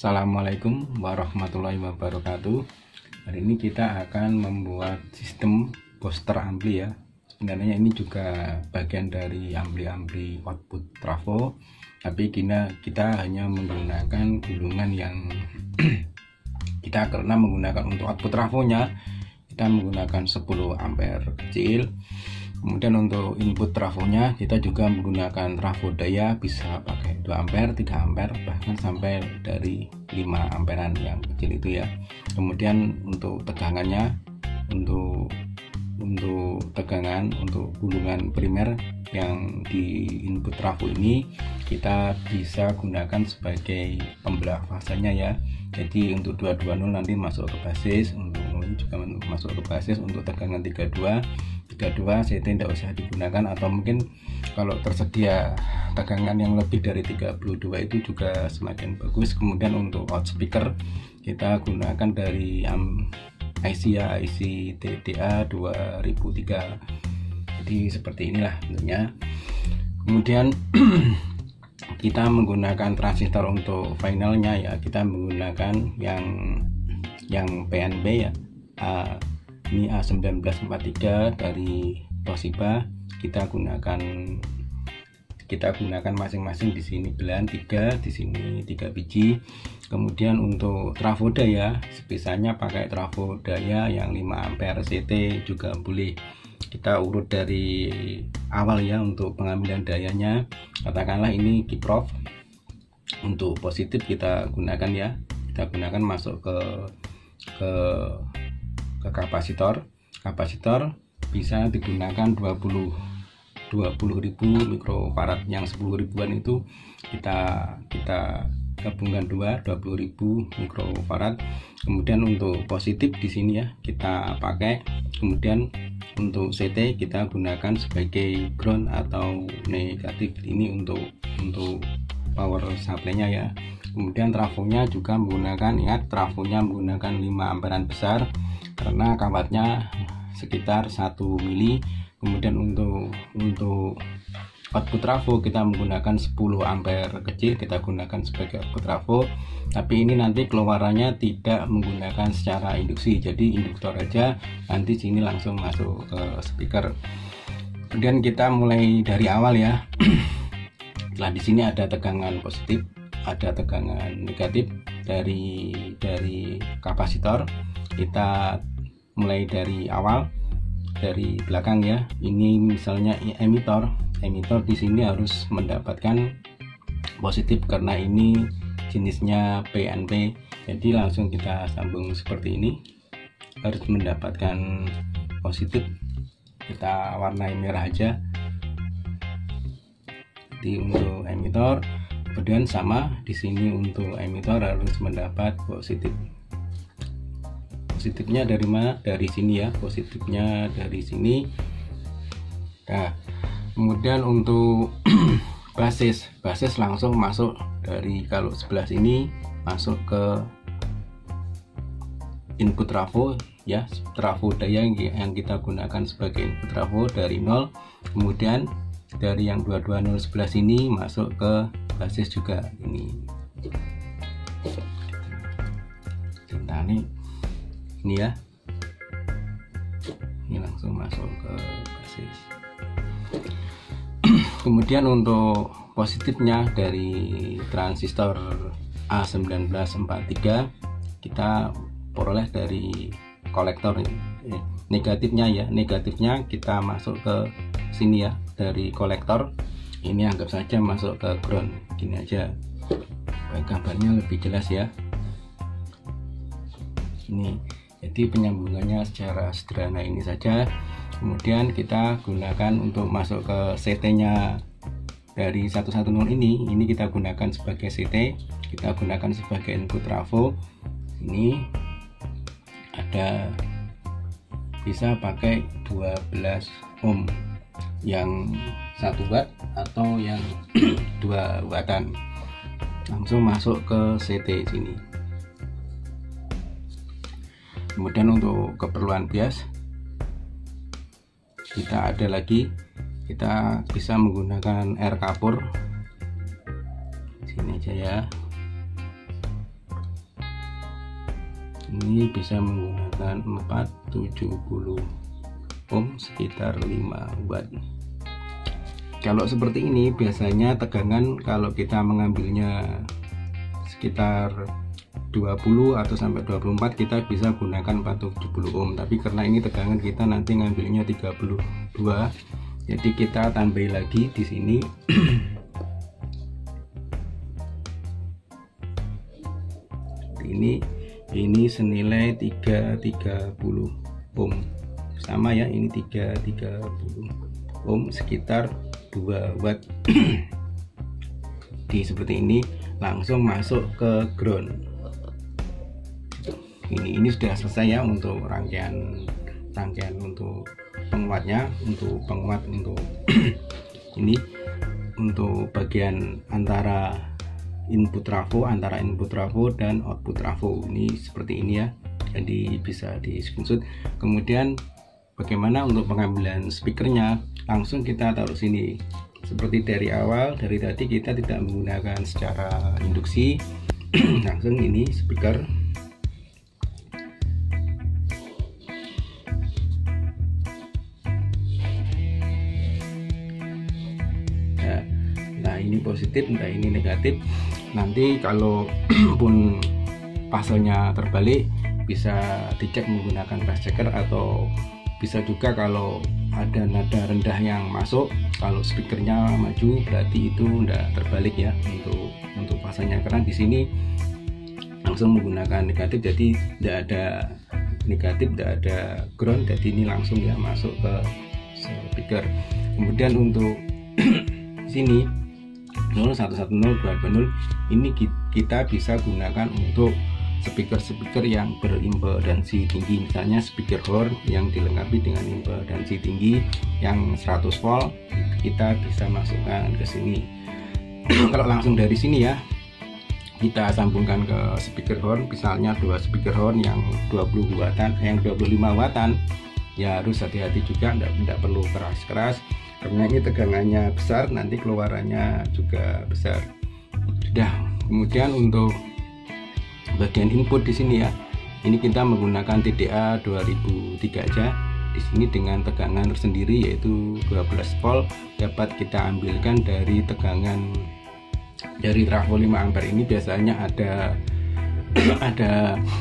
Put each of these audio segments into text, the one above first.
Assalamualaikum warahmatullahi wabarakatuh. Hari ini kita akan membuat sistem booster ampli ya. Sebenarnya ini juga bagian dari ampli-ampli output trafo, tapi kita hanya menggunakan gulungan yang karena menggunakan untuk output trafonya kita menggunakan 10 ampere kecil. Kemudian untuk input trafonya kita juga menggunakan trafo daya, bisa pakai 2 ampere, 3 ampere, bahkan sampai dari 5 amperan yang kecil itu ya. Kemudian untuk tegangannya, untuk tegangan untuk gulungan primer yang di input trafo ini kita bisa gunakan sebagai pembelah fasenya ya. Jadi untuk 220 nanti masuk ke basis, untuk ini juga masuk ke basis. Untuk tegangan 32 CT tidak usah digunakan, atau mungkin kalau tersedia tegangan yang lebih dari 32 itu juga semakin bagus. Kemudian untuk loudspeaker kita gunakan dari IC ya, IC TDA 2003. Jadi seperti inilah bentuknya. Kemudian kita menggunakan transistor untuk finalnya ya, kita menggunakan yang PNP ya, ini A1943 dari Toshiba. Kita gunakan masing-masing, di sini belahan 3, di sini 3 biji. Kemudian untuk trafo daya, sebisanya pakai trafo daya yang 5 ampere CT juga boleh. Kita urut dari awal ya untuk pengambilan dayanya. Katakanlah ini kiprof. Untuk positif kita gunakan ya, kita gunakan masuk ke kapasitor bisa digunakan 20.000 mikrofarad. Yang 10 ribuan itu kita gabungkan 20.000 mikrofarad. Kemudian untuk positif di sini ya kita pakai. Kemudian untuk CT kita gunakan sebagai ground atau negatif, ini untuk power supply-nya ya. Kemudian trafonya juga menggunakan, ingat trafonya menggunakan 5 amperan besar karena kawatnya sekitar 1 mili. Kemudian untuk output trafo kita menggunakan 10 ampere kecil, kita gunakan sebagai output trafo, tapi ini nanti keluarannya tidak menggunakan secara induksi, jadi induktor aja, nanti sini langsung masuk ke speaker. Kemudian kita mulai dari awal ya. Setelah di sini ada tegangan positif, ada tegangan negatif dari kapasitor. Kita mulai dari awal, dari belakang ya. Ini misalnya emitor di sini harus mendapatkan positif karena ini jenisnya PNP. Jadi langsung kita sambung seperti ini, harus mendapatkan positif. Kita warnai merah aja. Jadi untuk emitor, kemudian sama di sini untuk emitor harus mendapat positif. Positifnya dari mana? Dari sini ya, positifnya dari sini. Nah, kemudian untuk basis langsung masuk dari, kalau sebelah sini masuk ke input trafo ya, trafo daya yang kita gunakan sebagai input trafo dari 0. Kemudian dari yang 220 sebelah sini masuk ke basis juga ini. Nah, ini ya, ini langsung masuk ke basis. Kemudian untuk positifnya dari transistor A1943 kita peroleh dari kolektor ini. Negatifnya kita masuk ke sini ya, dari kolektor ini anggap saja masuk ke ground, gini aja, gambarnya lebih jelas ya. Ini jadi penyambungannya secara sederhana ini saja. Kemudian kita gunakan untuk masuk ke CT nya dari 110 ini kita gunakan sebagai CT, kita gunakan sebagai input trafo. Ini ada, bisa pakai 12 ohm yang 1 watt atau yang 2 wattan. Langsung masuk ke CT sini. Kemudian untuk keperluan bias kita ada lagi, kita bisa menggunakan air kapur sini aja ya. Ini bisa menggunakan 470 ohm sekitar 5 watt. Kalau seperti ini biasanya tegangan kalau kita mengambilnya sekitar 20 atau sampai 24 kita bisa gunakan 470 ohm, tapi karena ini tegangan kita nanti ngambilnya 32, jadi kita tambahin lagi di sini. ini senilai 330 ohm, sama ya, ini 330 ohm sekitar 2 watt. Di seperti ini langsung masuk ke ground. Ini sudah selesai ya untuk rangkaian untuk penguatnya, untuk penguat untuk ini untuk bagian antara input trafo dan output trafo. Ini seperti ini ya, jadi bisa di screenshot. Kemudian bagaimana untuk pengambilan speakernya, langsung kita taruh sini. Seperti dari awal, dari tadi kita tidak menggunakan secara induksi, langsung ini speaker. Nah ini positif, nah ini negatif. Nanti kalau pun pasalnya terbalik bisa dicek menggunakan fast checker, atau bisa juga kalau ada nada rendah yang masuk, kalau speakernya maju berarti itu udah terbalik ya untuk pasalnya, karena di sini langsung menggunakan negatif, jadi tidak ada negatif, tidak ada ground, jadi ini langsung ya masuk ke speaker. Kemudian untuk sini 0110 220 ini kita bisa gunakan untuk speaker yang berimpedansi tinggi, misalnya speaker horn yang dilengkapi dengan impedansi tinggi yang 100 volt, kita bisa masukkan ke sini. Kalau langsung dari sini ya, kita sambungkan ke speaker horn, misalnya 2 speaker horn yang 20 wattan, yang 25 wattan, ya harus hati-hati juga, tidak perlu keras-keras karena ini tegangannya besar, nanti keluarannya juga besar. Sudah. Kemudian untuk bagian input di sini ya, ini kita menggunakan TDA 2003 aja. Di sini dengan tegangan tersendiri yaitu 12 volt, dapat kita ambilkan dari tegangan dari trafo 5 ampere. Ini biasanya ada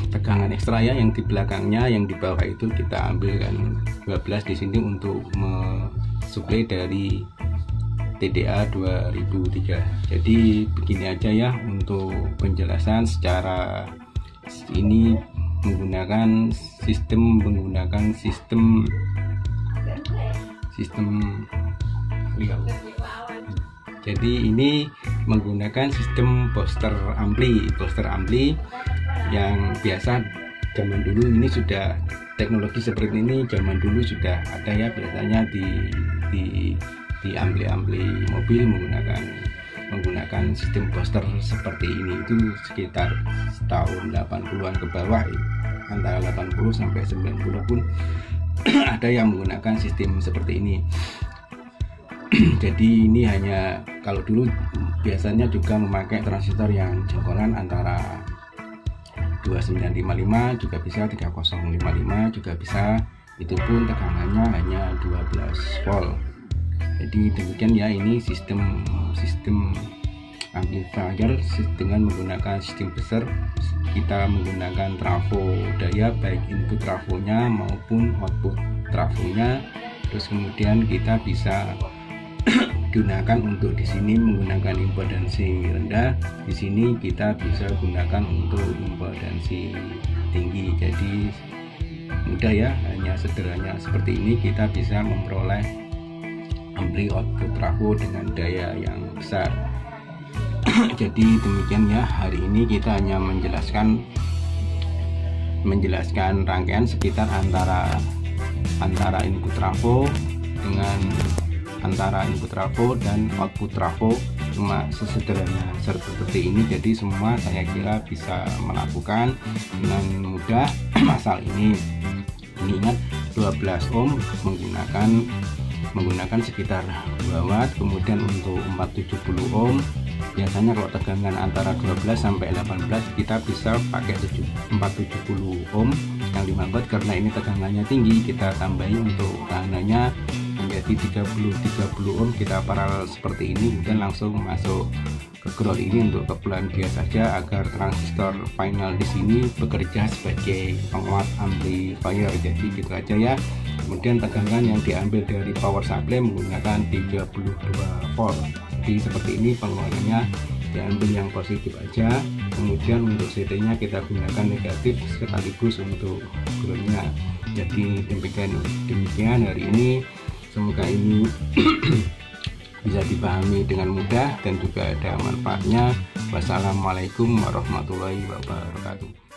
tegangan ekstra ya, yang di belakangnya, yang di bawah itu kita ambilkan 12 di sini untuk mensuplai dari TDA 2003. Jadi begini aja ya untuk penjelasan secara ini menggunakan sistem jadi ini menggunakan sistem booster ampli yang biasa zaman dulu. Ini sudah teknologi seperti ini zaman dulu sudah ada ya, biasanya di ampli mobil menggunakan sistem booster seperti ini. Itu sekitar tahun 80-an ke bawah, antara 80 sampai 90 pun ada yang menggunakan sistem seperti ini. Jadi ini hanya, kalau dulu biasanya juga memakai transistor yang jangkauan antara 2955 juga bisa, 3055 juga bisa, itu pun tegangannya hanya 12 volt. Jadi demikian ya, ini sistem amplifier dengan menggunakan sistem besar. Kita menggunakan trafo daya, baik input trafonya maupun output trafonya. Terus kemudian kita bisa gunakan untuk di sini menggunakan impedansi rendah, di sini kita bisa gunakan untuk impedansi tinggi. Jadi mudah ya, hanya sederhana seperti ini kita bisa memperoleh ampli output trafo dengan daya yang besar. Jadi demikian ya, hari ini kita hanya menjelaskan rangkaian sekitar antara input trafo dan output trafo, cuma sesederhana seperti ini. Jadi semua saya kira bisa melakukan dengan mudah asal ini ingat 12 ohm menggunakan sekitar 2 watt. Kemudian untuk 470 ohm biasanya kalau tegangan antara 12 sampai 18 kita bisa pakai 470 ohm yang 5 watt. Karena ini tegangannya tinggi, kita tambahin untuk tegangannya menjadi 30 ohm, kita paralel seperti ini, kemudian langsung masuk ke ground ini untuk keperluan dia saja agar transistor final di sini bekerja sebagai penguat amplifier. Jadi gitu aja ya. Kemudian tegangan yang diambil dari power supply menggunakan 32 volt. Jadi seperti ini pengeluarannya, diambil yang positif aja. Kemudian untuk CT nya kita gunakan negatif sekaligus untuk groundnya. Jadi demikian hari ini, semoga ini bisa dipahami dengan mudah dan juga ada manfaatnya. Wassalamualaikum warahmatullahi wabarakatuh.